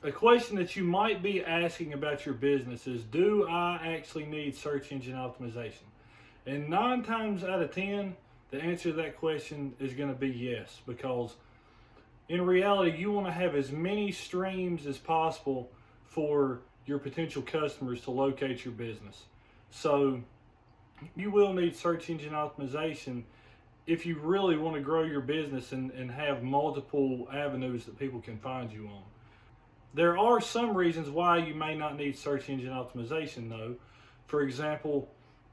A question that you might be asking about your business is, do I actually need search engine optimization? And 9 times out of 10, the answer to that question is going to be yes, because in reality, you want to have as many streams as possible for your potential customers to locate your business. So you will need search engine optimization if you really want to grow your business and have multiple avenues that people can find you on. There are some reasons why you may not need search engine optimization though. For example,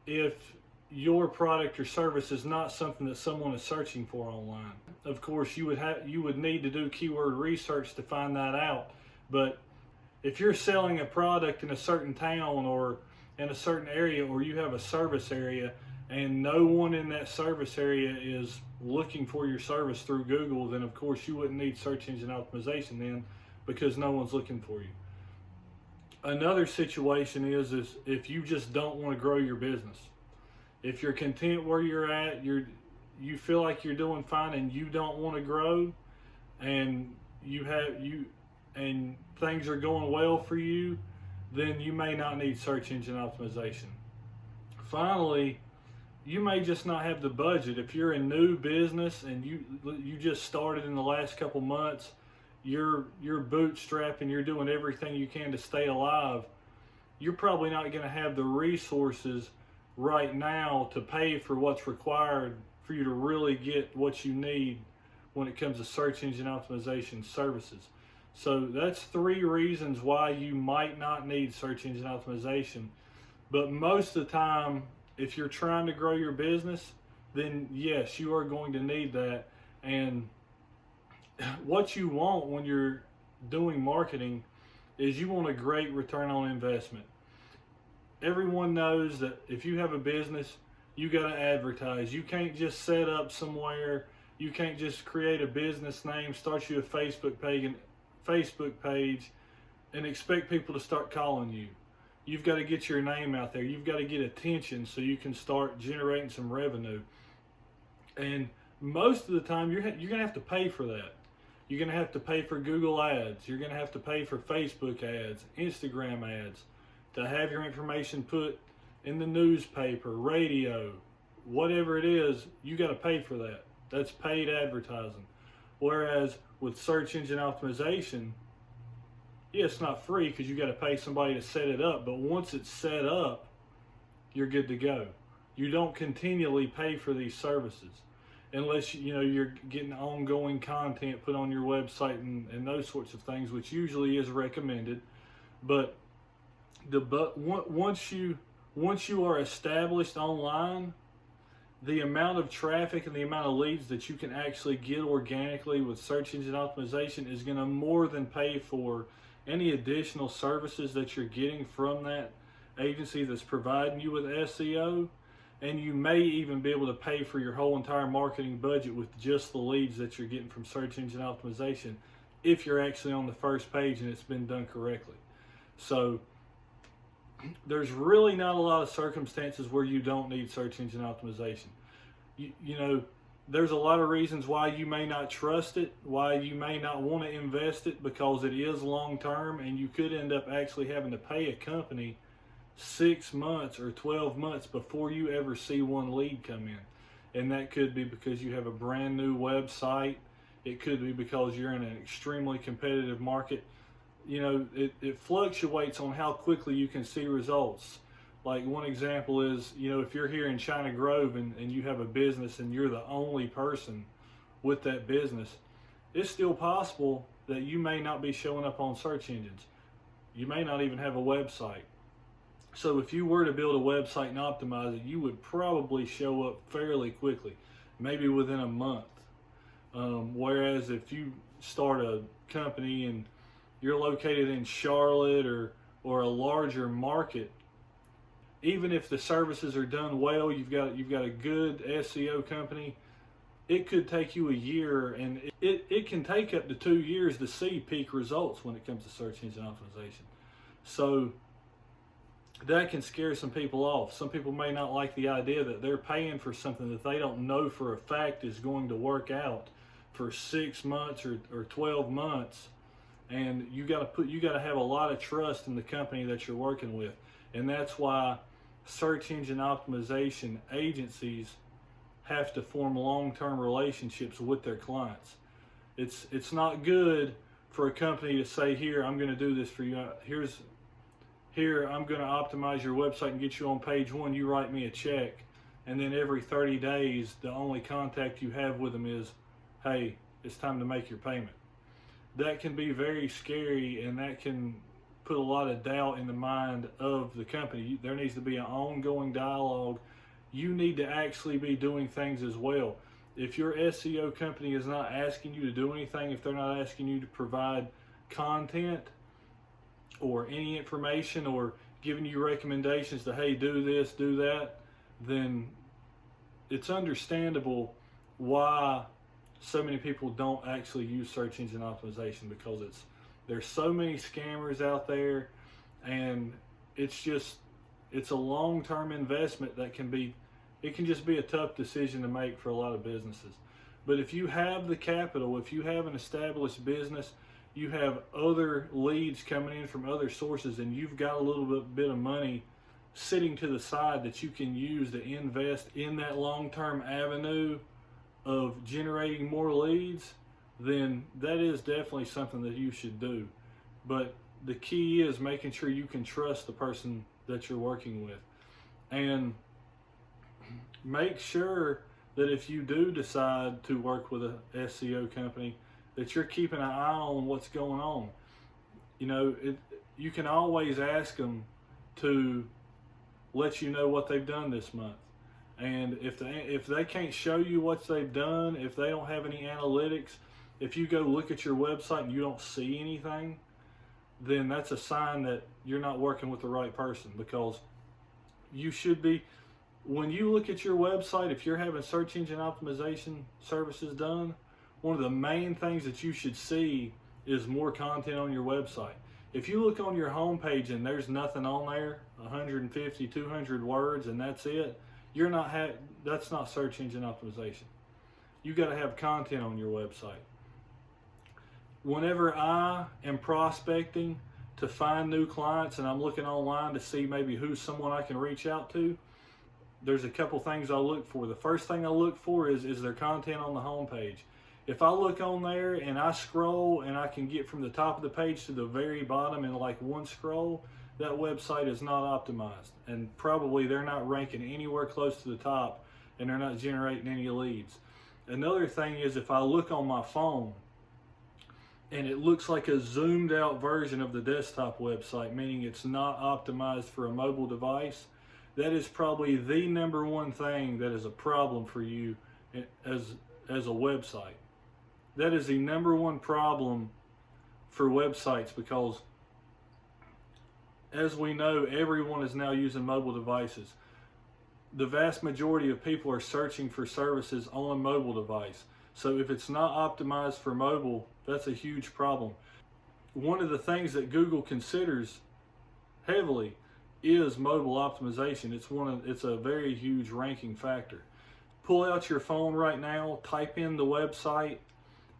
if your product or service is not something that someone is searching for online. Of course, you would need to do keyword research to find that out. But if you're selling a product in a certain town or in a certain area, or you have a service area and no one in that service area is looking for your service through Google, then of course you wouldn't need search engine optimization then, because no one's looking for you. Another situation is if you just don't want to grow your business. If you're content where you're at, you feel like you're doing fine and you don't want to grow, and and things are going well for you, then you may not need search engine optimization. Finally, you may just not have the budget. If you're a new business and you just started in the last couple months, you're bootstrapping, you're doing everything you can to stay alive, you're probably not going to have the resources right now to pay for what's required for you to really get what you need when it comes to search engine optimization services. So that's 3 reasons why you might not need search engine optimization. But most of the time, if you're trying to grow your business, then yes, you are going to need that. And what you want when you're doing marketing is you want a great return on investment. Everyone knows that if you have a business, you got to advertise. You can't just set up somewhere. You can't just create a business name, start you a Facebook page, and expect people to start calling you. You've got to get your name out there. You've got to get attention so you can start generating some revenue. And most of the time, you're going to have to pay for that. You're going to have to pay for Google ads. You're going to have to pay for Facebook ads, Instagram ads, to have your information put in the newspaper, radio, whatever it is. You got to pay for that. That's paid advertising. Whereas with search engine optimization, yeah, it's not free because you got to pay somebody to set it up. But once it's set up, you're good to go. You don't continually pay for these services unless you're getting ongoing content put on your website and those sorts of things, which usually is recommended. But once you are established online, the amount of traffic and the amount of leads that you can actually get organically with search engine optimization is going to more than pay for any additional services that you're getting from that agency that's providing you with SEO. And you may even be able to pay for your whole entire marketing budget with just the leads that you're getting from search engine optimization if you're actually on the first page and it's been done correctly. So there's really not a lot of circumstances where you don't need search engine optimization. There's a lot of reasons why you may not trust it, why you may not want to invest it, because it is long term and you could end up actually having to pay a company 6 months or 12 months before you ever see one lead come in. And that could be because you have a brand new website. It could be because you're in an extremely competitive market. It fluctuates on how quickly you can see results. Like one example is, if you're here in China Grove and you have a business and you're the only person with that business, it's still possible that you may not be showing up on search engines. You may not even have a website. So if you were to build a website and optimize it, you would probably show up fairly quickly, maybe within a month. Whereas if you start a company and you're located in Charlotte or a larger market, even if the services are done well, you've got a good SEO company, it could take you a year, and it can take up to 2 years to see peak results when it comes to search engine optimization. So that can scare some people off. Some people may not like the idea that they're paying for something that they don't know for a fact is going to work out for 6 months or 12 months, and you got to have a lot of trust in the company that you're working with. And that's why search engine optimization agencies have to form long-term relationships with their clients. It's not good for a company to say, here, I'm going to do this for you. Here, I'm going to optimize your website and get you on page one. You write me a check. And then every 30 days, the only contact you have with them is, hey, it's time to make your payment. That can be very scary, and that can put a lot of doubt in the mind of the company. There needs to be an ongoing dialogue. You need to actually be doing things as well. If your SEO company is not asking you to do anything, if they're not asking you to provide content or any information or giving you recommendations to, hey, do this, do that, then it's understandable why so many people don't actually use search engine optimization, because there's so many scammers out there, and it's a long-term investment that it can just be a tough decision to make for a lot of businesses. But if you have the capital, if you have an established business, you have other leads coming in from other sources, and you've got a little bit of money sitting to the side that you can use to invest in that long-term avenue of generating more leads, then that is definitely something that you should do. But the key is making sure you can trust the person that you're working with. And make sure that if you do decide to work with a SEO company, that you're keeping an eye on what's going on. You know, you can always ask them to let you know what they've done this month. And if they can't show you what they've done, if they don't have any analytics, if you go look at your website and you don't see anything, then that's a sign that you're not working with the right person. Because you should be, when you look at your website, if you're having search engine optimization services done, one of the main things that you should see is more content on your website. If you look on your homepage and there's nothing on there, 150, 200 words, and that's it, that's not search engine optimization. You got to have content on your website. Whenever I am prospecting to find new clients and I'm looking online to see maybe who's someone I can reach out to, there's a couple things I look for. The first thing I look for is their content on the homepage. If I look on there and I scroll and I can get from the top of the page to the very bottom in like one scroll, that website is not optimized, and probably they're not ranking anywhere close to the top, and they're not generating any leads. Another thing is, if I look on my phone and it looks like a zoomed out version of the desktop website, meaning it's not optimized for a mobile device, that is probably the number one thing that is a problem for you as a website. That is the number one problem for websites, because as we know, everyone is now using mobile devices. The vast majority of people are searching for services on a mobile device. So if it's not optimized for mobile, that's a huge problem. One of the things that Google considers heavily is mobile optimization. It's a very huge ranking factor. Pull out your phone right now, type in the website.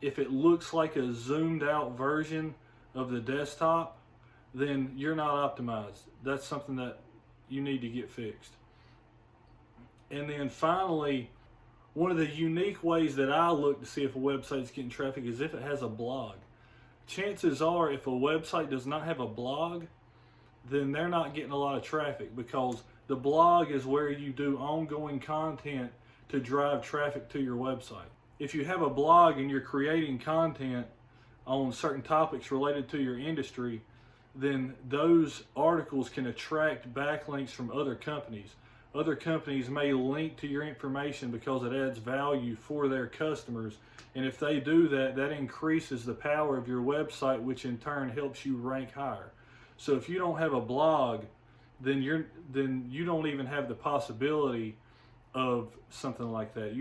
If it looks like a zoomed out version of the desktop, then you're not optimized. That's something that you need to get fixed. And then finally, one of the unique ways that I look to see if a website is getting traffic is if it has a blog. Chances are, if a website does not have a blog, then they're not getting a lot of traffic, because the blog is where you do ongoing content to drive traffic to your website. If you have a blog and you're creating content on certain topics related to your industry, then those articles can attract backlinks from other companies. Other companies may link to your information because it adds value for their customers. And if they do that, that increases the power of your website, which in turn helps you rank higher. So if you don't have a blog, then you don't even have the possibility of something like that.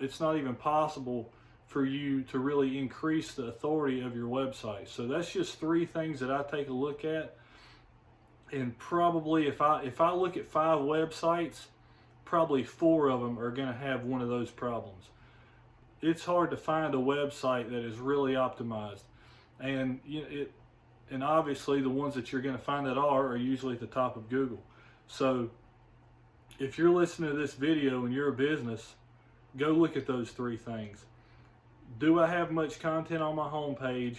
It's not even possible for you to really increase the authority of your website. So that's just 3 things that I take a look at. And probably if I look at 5 websites, probably 4 of them are going to have one of those problems. It's hard to find a website that is really optimized. And and obviously the ones that you're going to find that are usually at the top of Google. So if you're listening to this video and you're a business, go look at those three things. Do I have much content on my homepage?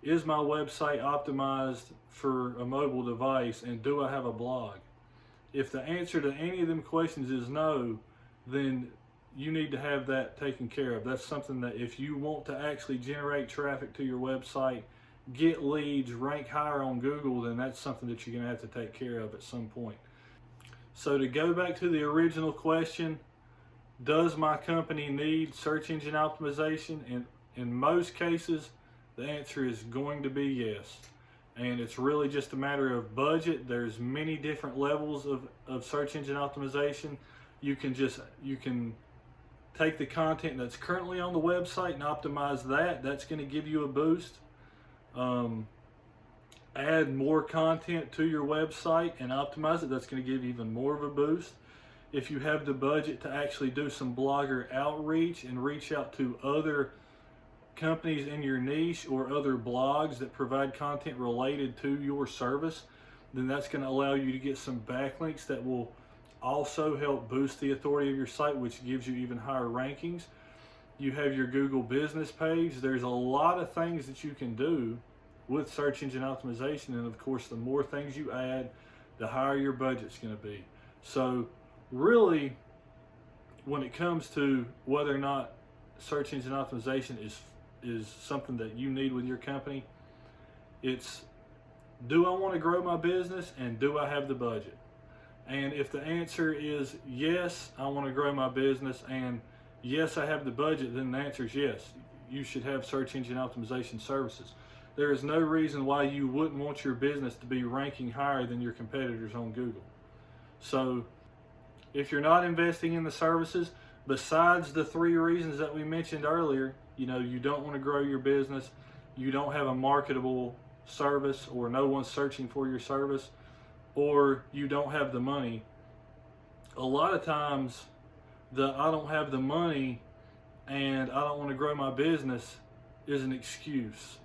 Is my website optimized for a mobile device? And do I have a blog? If the answer to any of them questions is no, then you need to have that taken care of. That's something that if you want to actually generate traffic to your website, get leads, rank higher on Google, then that's something that you're going to have to take care of at some point. So to go back to the original question, does my company need search engine optimization? And in most cases, the answer is going to be yes. And it's really just a matter of budget. There's many different levels of search engine optimization. You can take the content that's currently on the website and optimize that. That's going to give you a boost. Add more content to your website and optimize it. That's going to give you even more of a boost. If you have the budget to actually do some blogger outreach and reach out to other companies in your niche or other blogs that provide content related to your service, then that's going to allow you to get some backlinks that will also help boost the authority of your site, which gives you even higher rankings. You have your Google business page. There's a lot of things that you can do with search engine optimization, and of course the more things you add, the higher your budget's going to be. So really, when it comes to whether or not search engine optimization is something that you need with your company, it's, do I want to grow my business and do I have the budget? And if the answer is yes, I want to grow my business and yes, I have the budget, then the answer is yes. You should have search engine optimization services. There is no reason why you wouldn't want your business to be ranking higher than your competitors on Google. So if you're not investing in the services, besides the three reasons that we mentioned earlier, you don't want to grow your business, you don't have a marketable service, or no one's searching for your service, or you don't have the money. A lot of times, I don't have the money and I don't want to grow my business is an excuse.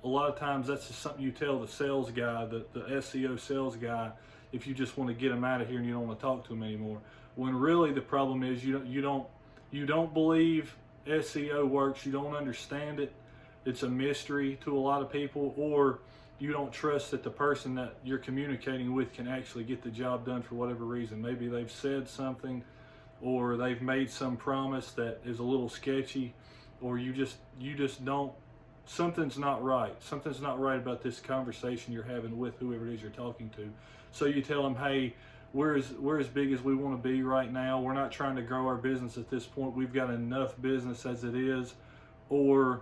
A lot of times that's just something you tell the sales guy, the SEO sales guy, if you just want to get them out of here and you don't want to talk to them anymore. When really the problem is you don't believe SEO works, you don't understand it, it's a mystery to a lot of people, or you don't trust that the person that you're communicating with can actually get the job done for whatever reason. Maybe they've said something, or they've made some promise that is a little sketchy, or you just don't, something's not right. Something's not right about this conversation you're having with whoever it is you're talking to. So you tell them, hey, we're as big as we want to be right now. We're not trying to grow our business at this point. We've got enough business as it is. Or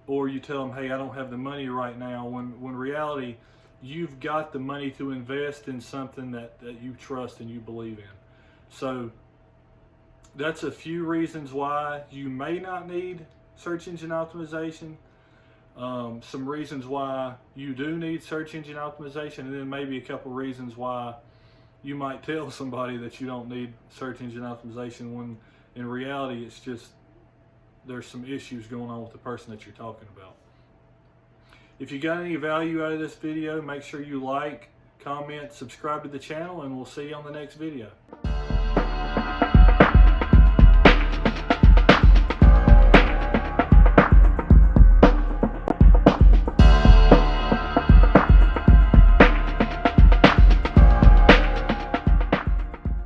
you tell them, hey, I don't have the money right now. When reality, you've got the money to invest in something that you trust and you believe in. So that's a few reasons why you may not need search engine optimization. Some reasons why you do need search engine optimization, and then maybe a couple reasons why you might tell somebody that you don't need search engine optimization when in reality it's just there's some issues going on with the person that you're talking about. If you got any value out of this video, make sure you like, comment, subscribe to the channel, and we'll see you on the next video.